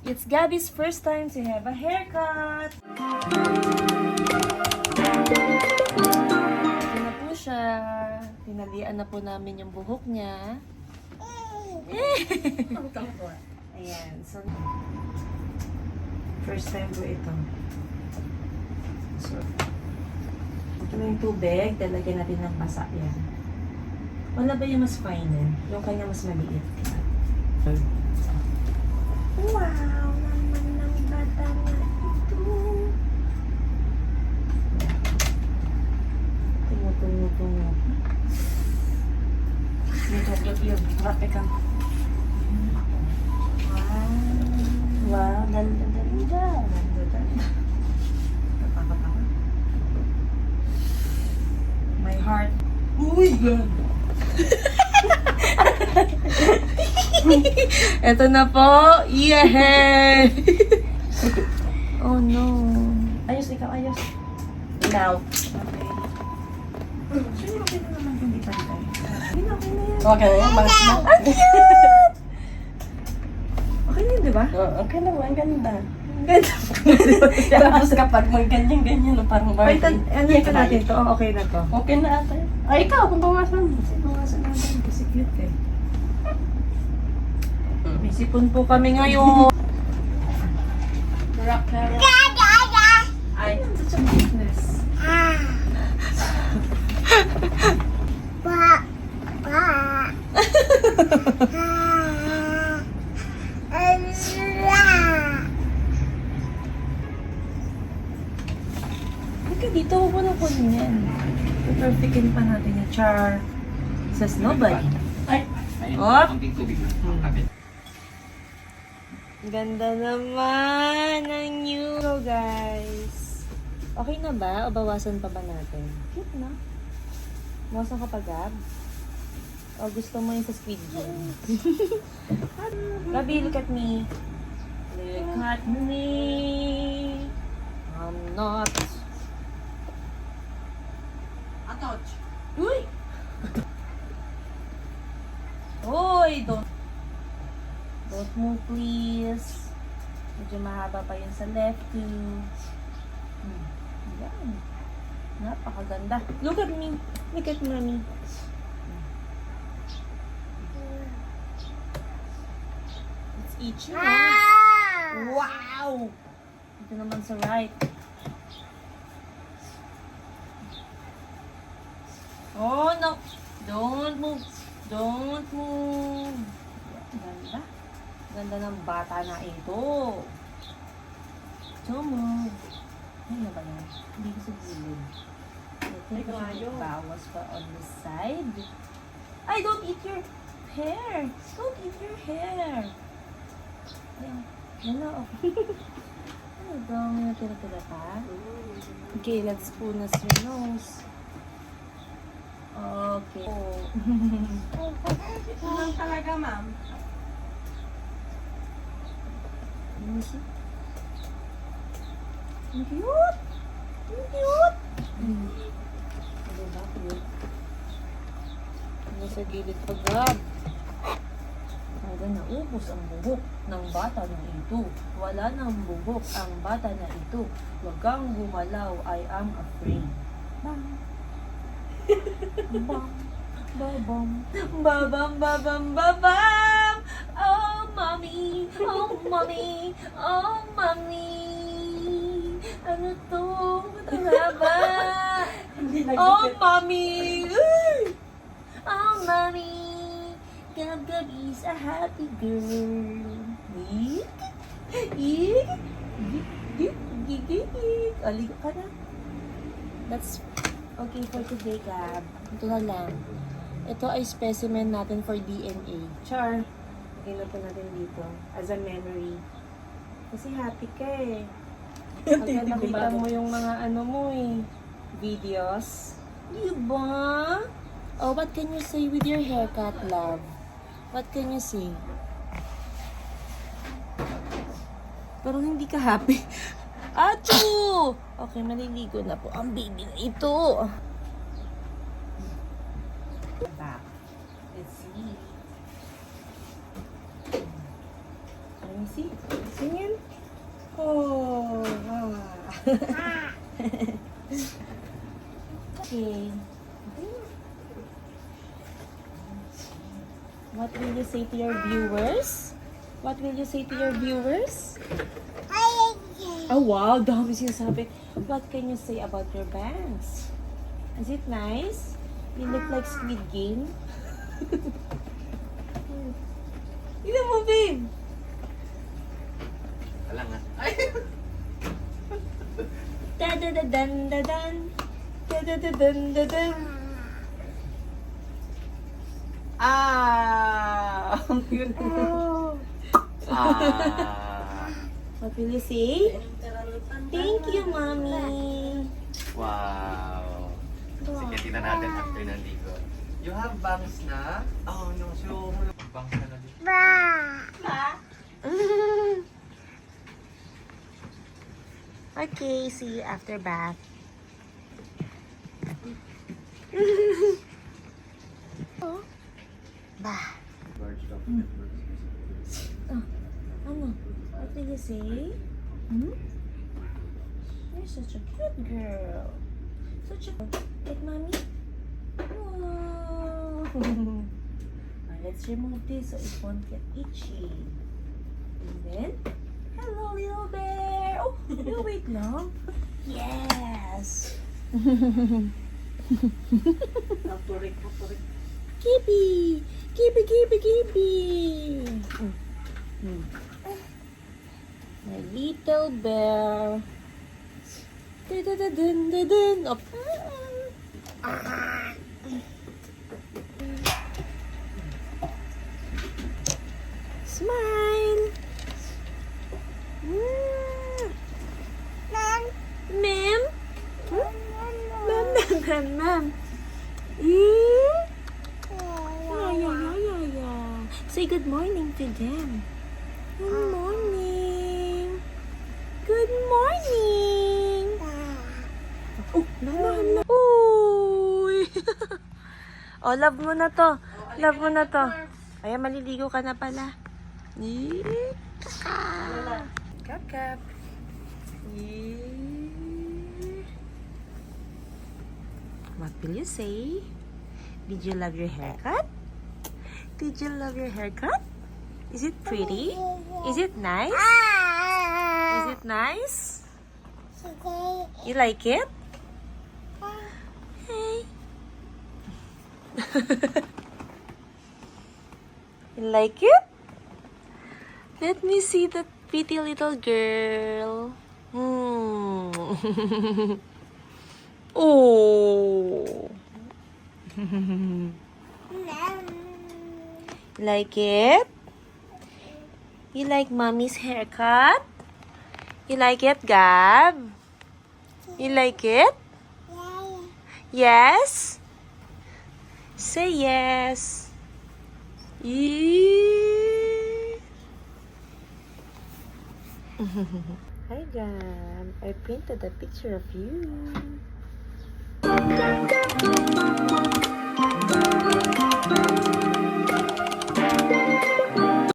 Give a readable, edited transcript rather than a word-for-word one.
It's Gabby's first time to have a haircut. Ito na po siya. Tinalian na po namin yung buhok niya. Ayan. So, first time po ito. So, ito na yung tubig. Dalagyan natin ng pasa. Yan. Wala ba yung mas finer? Yung kanya mas maliit. Wow! Naman ng bata na ito. Tungo. May chocolate yun. Marami ka. Wow! Ganda. Natakot ako. My heart. Uy! God! Eto na po. Yeah! Oh no. Ayos, ikaw ayos. Now. Okay. Actually, okay na naman kung di pantay. Okay na yan. Okay na yan, bangas na. Ang cute! Okay na yun, di ba? Okay naman, ganda. Ganda. Tapos kapag may ganyan-ganyan, parang Wait, Barbie. ano ito natin to? Oh, okay na to. Okay na ata. Ay, ikaw, kung bawasan mo. Bawasan natin kasi cute eh. May sipon po kami ngayon. Rock na rock. Ay, such a cuteness. Halika dito, huwag mo na kunin yan. Perfectin pa natin yung char. Says nobody. Ay, Oh! Konting tubig lang. Kapit. Ganda naman ng new guys. Okay na ba? O bawasan pa ba natin? Cute na. Bawasan ka pa, Gab? O gusto mo yung sa Squid Game? Gabi, look at me. Look at me. I'm not. atouch. Uy! Uy! Don't move, please. Medyo mahaba pa yun sa left too. Yan. Napakaganda. Look at me. Look at mommy. It's itchy, no? Wow! Ito naman sa right. Oh, no. Don't move. Don't move. Ganda. Ganda ng bata na ito. Don't move. Ay, na ba yan? Hindi ko sa gilid. Ito yung bawas pa on the side. Ay, don't eat your hair. Don't eat your hair. Ayan. Yan na, okay. Ano daw? May natira-tira pa? Okay, let's punas your nose. Okay. Ano talaga, ma'am? Let me see. Ang cute! Ang cute! Diba, cute? Nasa gilid pa, Gab. Hanggang naubos ang buhok ng bata na ito. Wala nang buhok ang bata na ito. Huwag kang gumalaw, I am afraid. Bam! Bam! Babam! Babam! Babam! Babam! Oh, mommy! Oh, mommy! Oh, mommy! Ano to? Ano ba? Oh, mommy! Oh, mommy! Gab is a happy girl. Eek! Eek! Gigigig! Aligo ka na. That's okay for today, Gab. Ito na lang. Ito ay specimen natin for DNA. Char! Lagyan na po natin dito as a memory. Kasi happy ka eh. Pagka nakita mo yung mga ano mo eh, videos. Diba? Oh, what can you say with your haircut, love? What can you say? Parang hindi ka happy. Achoo! Okay, maliligo na po ang baby na ito. Back. Let's see. Let me see. Singin. Oh. Okay. What will you say to your viewers? What will you say to your viewers? Oh wow, dami sinasabi. What can you say about your bangs? Is it nice? You look like Squid Game. Tignan mo, babe. Wala nga. Da-da-da-dan-da-dan. Da-da-da-dan-da-dan. Ah! Ang cute. Ah! What will you say? Thank you, mommy. Wow! Sige, tingnan natin after ng ligo. You have bangs na? Oh, no. So, bangs na na dito. Okay, see you after bath. Oh. Bah. Oh, ano? What did you say? Hmm? You're such a cute girl. Such a... Like mommy? Wow. Now, let's remove this so it won't get itchy. And then... Hello, little bear! Oh, you wait lang. Yes! Kibi! Kibi, kibi, kibi! My little bear. Dun-dun-dun-dun-dun. Oh. Smile! Ma'am? Ma'am? Ma'am, ma'am, ma'am. Yeah. Say good morning to them. Good morning. Good morning. Oh, no. Uy. Oh, love mo na to. Love mo na to. Ay, maliligo ka na pala. Kap, kap. What will you say? Did you love your haircut? Did you love your haircut? Is it pretty? Is it nice? Is it nice? You like it? Hey. You like it? Let me see that pretty little girl. Oh. Like it? You like mommy's haircut? You like it, Gab? You like it? Yes? Say yes. Hi, Gab. I printed a picture of you.